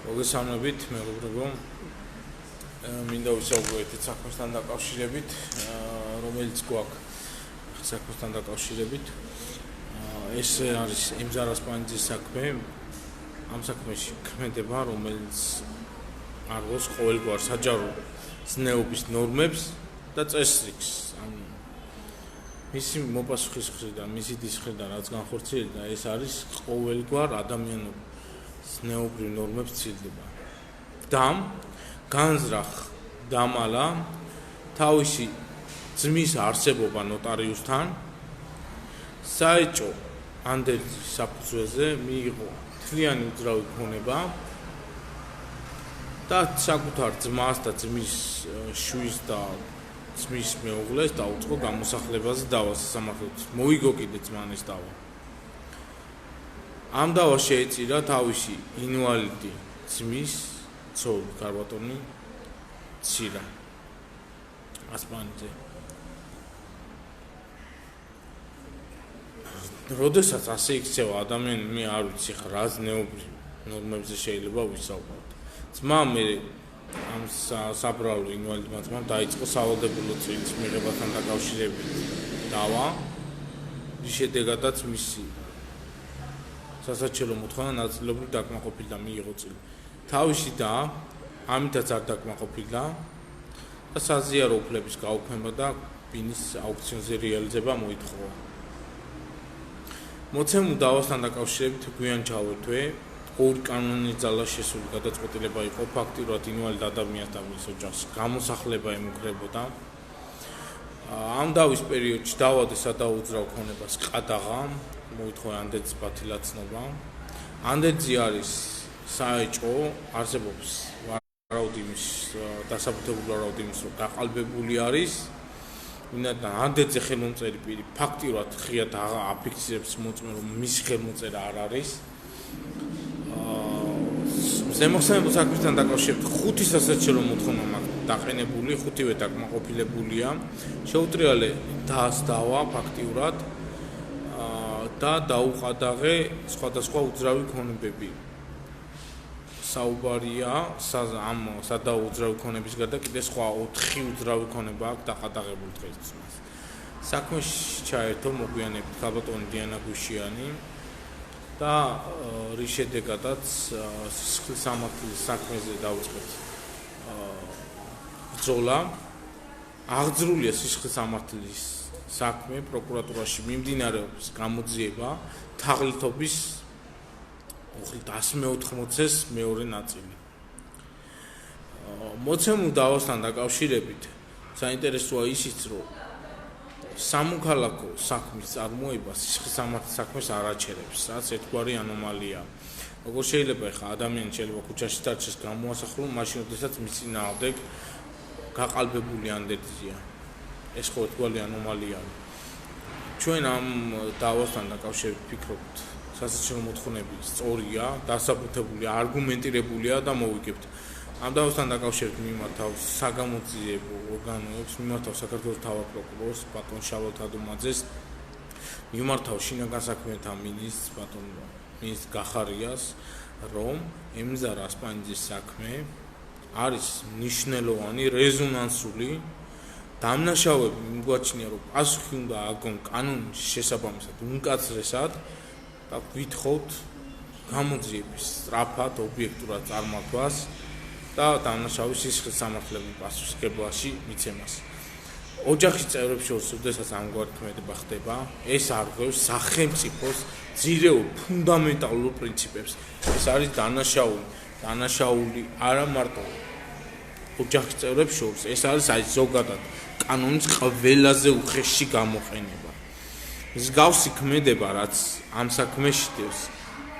მოგესალმებით, მეგობრებო. მინდა ვისაუბროთ საქმესთან დაკავშირებით, რომელიც გვაქვს საქმესთან დაკავშირებით. ეს არის ემზარ ასპანიძის საქმე. ამ საქმეში ქმედება, რომელიც არგოს ყოველგვარ საჯარო ზნეობის ნორმებს და წესრიგს. მისი მოპასუხის მხრიდან, მისი დის მხრიდან რაც განხორციელდა, ეს არის ყოველგვარ ადამიანურ ზნეობრივ ნორმებს ცილდება. და განზრახ დამალა თავისი ძმის არსებობა ნოტარიუსთან საეჭო ანდერძის საფუძველზე მიიღო მთლიანი უძრავი ქონება და საკუთარ ძმას და ძმის შვილს და ძმის მეუღლეს დაუწყო გამოსახლებაზე დავა სასამართლოდ. მოიგო კიდე ძმანის დავა. ამ დავა შეეწირა თავისი ინვალიდი ძმის ცოლი კარბატონი ცირა ასპანიძე. როდესაც ასე იქცევა ადამიანი, მე არ ვიცი რა ზნეობრივ ნორმებზე შეიძლება ვისაუბროთ. ძმა მე ამ საბრალო ინვალიდმა ძმამ დაიწყო სავალდებულო წილის მიღებასთან დაკავშირებით დავა, რის შედეგადაც მისი სასაჩელო მოთხოვნა ნაწილობრივ დაკმაყოფილდა მიიღო წილი. თავისი და ამითაც არ დაკმაყოფილდა და საზიარო უფლების გაუქმება და ბინის აუქციონზე რეალიზება მოითხოვა. მოცემულ დავასთან დაკავშირებით გვიან ჩავერთვე, ორი კანონის ძალა შესული გადაწყვეტილება იყო ფაქტიურად ინვალიდ ადამიანს და მის ოჯახს გამოსახლება ემუქრებოდა. ამ დავის პერიოდში დავადეს სადაუძრავ ქონებას ყადაღა, მოითხოვა ანდერძის პათილაცნობა. ანდერძი არის საეჭო, არსებობს ვარაუდიმის დასაბუთებული ვარაუდიმის რომ გაყალბებული არის. ვინაიდან ანდერძზე ხელმომწერი პირი ფაქტიურად ხიად აფიქსირებს მოწმე რომ მის ხელმოწერა არ არის. ზემოხსენებულ საქმესთან დაკავშირებით 5 სასაჩელო მოთხოვნა მაქვს დაყენებული, 5-ვე დაკმაყოფილებულია. შეუტრიალე დავა ფაქტიურად და დაუყადაღე სხვადასხვა უძრავი ქონებები. საუბარია ამ სადაუძრავი ქონების გარდა კიდე სხვა 4 უძრავი ქონება აქვს დაყადაღებული დღეისათვის. საქმეში ჩაერთო მოგვიანებით ქალბატონი დიანა გვიშიანი და რის შედეგადაც სისხლის სამართლის საქმეზე დაუწყეთ ბრძოლა. აღძრულია სისხლის სამართლის საქმე პროკურატურაში მიმდინარეობს გამოძიება თაღლითობის 180-ს მეორე ნაწილი. მოცემულ დავასთან დაკავშირებით საინტერესოა ისიც, რომ სამოქალაქო საქმის წარმოება სისხლის სამართლის საქმეს არ აჩერებს, რაც ერთგვარი ანომალია. როგორ შეიძლება ეხლა ადამიანი შეიძლება ქუჩაში დარჩეს გამოასახლოს, მაშინ როდესაც მის წინააღმდეგ გაყალბებული ანდერძია. ეს ხო ერთგვარი ანომალია. ჩვენ ამ დავასთან დაკავშირებით ვფიქრობთ, სასაჩელო მოთხოვნები სწორია, დასაბუთებულია, არგუმენტირებულია და მოვიგებთ. ამ დავასთან დაკავშირებით მიმართავ საგამოძიებო ორგანოებს, მიმართავ საქართველოს თავად პროკურორს ბატონ შავალ თადუმაძეს, მიმართავ შინაგან საქმეთა მინისტრს ბატონ მინისტრ გახარიას, რომ ემზარ ასპანიძის საქმე არის მნიშვნელოვანი, რეზონანსული დამნაშავეები მიგვაჩნია, რომ პასუხი უნდა აგონ კანონის შესაბამისად, უმკაცრესად და ვითხოვთ გამოძიების სწრაფად, ობიექტურად წარმართვას და დამნაშავის სისხლის სამართლებრივ პასუხისმგებლობაში მიცემას. ოჯახის წევრებს შორის, როდესაც ამგვარი ქმედება ხდება, ეს არღვევს სახელმწიფოს ძირეულ ფუნდამენტალურ პრინციპებს. ეს არის დანაშაული არა მარტო ოჯახის წევრებს შორის, ეს არის ზოგადად კანონის ყველაზე უხეში გამოყენება. მსგავსი ქმედება, რაც ამ საქმეში დევს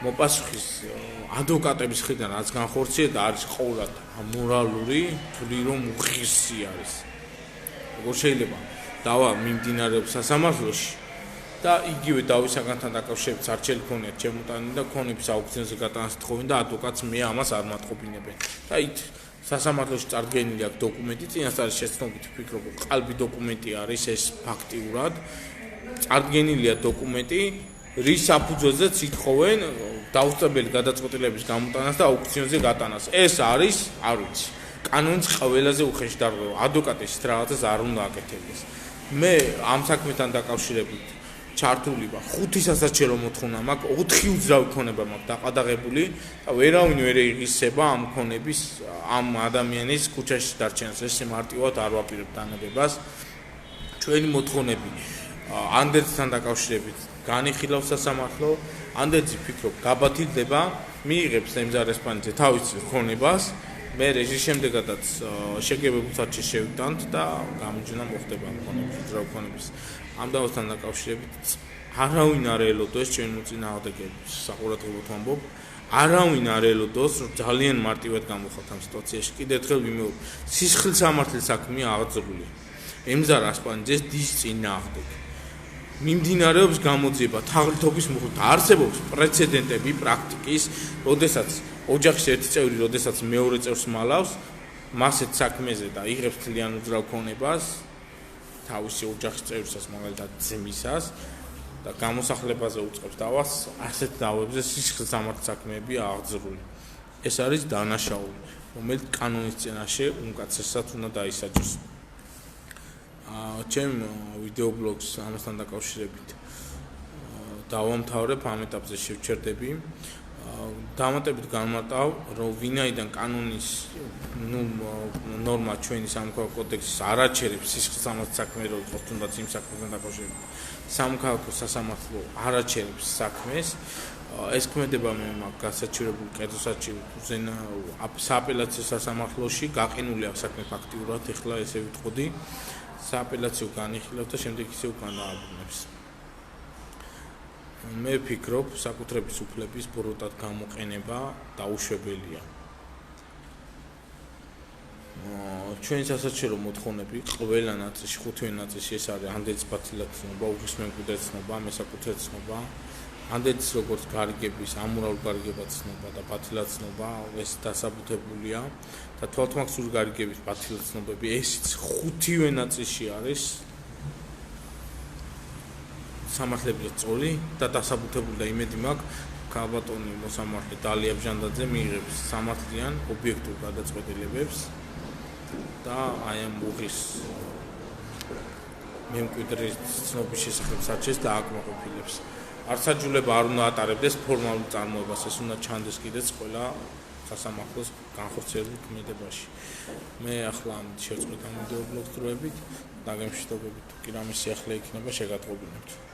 მოპასუხის ადვოკატების მხრიდან რაც განხორციელდა, არის ყოველად ამორალური, თვლი რომ უხეში არის. როგორ შეიძლება დავა მიმდინარეობს სასამართლოში და იგივე დავის საგანთან დაკავშირებით არჩეული ქონიათ შემოტანილი და ქონების აუქციონზე გატანას თხოვენ და ადვოკატს მე ამას არ მატყობინებენ. და იქ სასამართლოში წარდგენილი აქვს დოკუმენტი, წინასწარი შეცდომით ვფიქრობ, ყალბი დოკუმენტი არის ეს ფაქტიურად. წარდგენილია დოკუმენტი, რის საფუძველზეც ითხოვენ დაუწყებელი გადაწყვეტილების გამოტანას და აუქციონზე გატანას. ეს არის, არ ვიცი, კანონის ყველაზე უხეში დარღვევა. ადვოკატის რაღაცას არ უნდა აკეთებდეს. მე ამ საქმესთან დაკავშირებით ჩართული ვარ 5 სასაჩერო მოთხოვნა მაქვს 4 უძრავი ქონება მაქვს დაყადაღებული და ვერავინ ვერ იღისება ამ ქონების ამ ადამიანის ქუჩაში დარჩენას ეს მარტივად არ ვაპირებ დანებებას ჩვენი მოთხოვნები ანდერძთან დაკავშირებით განიხილავს სასამართლო ანდერძი ფიქრობ გაბათილდება მიიღებს ემზარესპანიძე თავის ქონებას მე რეჟის შემდეგადაც შეგებებულ საჩში შევიტანთ და გამოჩენა მოხდება ქონების უძრავი ქონების ამ დავასთან დაკავშირებით არავინ არ ელოდოს ჩვენ მოწინააღმდეგეებს საყურადღებოდ ვამბობ არავინ არ ელოდოს რომ ძალიან მარტივად გამოხვალთ ამ სიტუაციაში კიდევ ერთხელ ვიმეორებ სისხლის სამართლის საქმეა აღძრული ემზარ ასპანიძეს დის წინააღმდეგ მიმდინარეობს გამოძიება თაღლითობის მოხდა არსებობს პრეცედენტები პრაქტიკის როდესაც ოჯახის ერთი წევრი როდესაც მეორე წევრს მალავს მასეთ საქმეზე და იღებს თლიან უძრავ ქონებას თავისი ოჯახის წევრისას მაგალითად ძმისას და გამოსახლებაზე უწყობს დავას ასეთ დავებზე სისხლის სამართლის საქმეებია აღძრული ეს არის დანაშაული რომელიც კანონის წინაშე უმკაცრესად უნდა დაისაჯოს ჩემ ვიდეო ბლოგს ამასთან დაკავშირებით დავამთავრებ ამ ეტაპზე შევჩერდები დამატებით განმარტავ რომ ვინაიდან კანონის ნორმა ჩვენი სამოქალაქო კოდექსის არ აჩერებს სისხლის სამართლის საქმე რო იყოს თუნდაც იმ საქმესთან დაკავშირებით სამოქალაქო სასამართლო არ აჩერებს საქმეს ეს ქმედება მე მაგ გასაჩივრებულ კედელსაჩივ სააპელაციო სასამართლოში გაყინულია საქმე ფაქტიურად ეხლა ესე ვიტყოდი სააპელაციო განიხილავს და შემდეგ ისე უკან დააბრუნებს მე ვფიქრობ საკუთრების უფლების ბრუტად გამოყენება დაუშვებელია ჩვენი სასაჩერო მოთხოვნები ყველა ნაწილში ხუთივე ნაწილში ეს არის ანდერძის ბათილაცნობა უხის მემკვიდრეცნობა მესაკუთრეცნობა ანდერძის როგორც გარიგების ამორალური გარიგებაცნობა და ბათილაცნობა ეს დასაბუთებულია და თვალთმაგსური გარიგების ბათილაცნობები ესიც ხუთივე ნაწილში არის სამართლებრივი წოლი და დასაბუთებული და იმედი მაქვს ქალბატონი მოსამართლე დალია ბჟანდაძე მიიღებს სამართლიან ობიექტურ გადაწყვეტილებებს და აი ამ უღის მემკვიდრის ცნობის შესახებ საჩეს დააკმაყოფილებს არცაჯულება არ უნდა ატარებდეს ფორმალურ წარმოებას ეს უნდა ჩანდეს კიდეც ყველა სასამართლოს განხორციელებულ ქმედებაში მე ახლა ამ შევწყვეტ ამ ვიდეო ბლოგს დროებით დაგემშვიდობებით თუ კი რამე სიახლე იქნება შეგატყობინებთ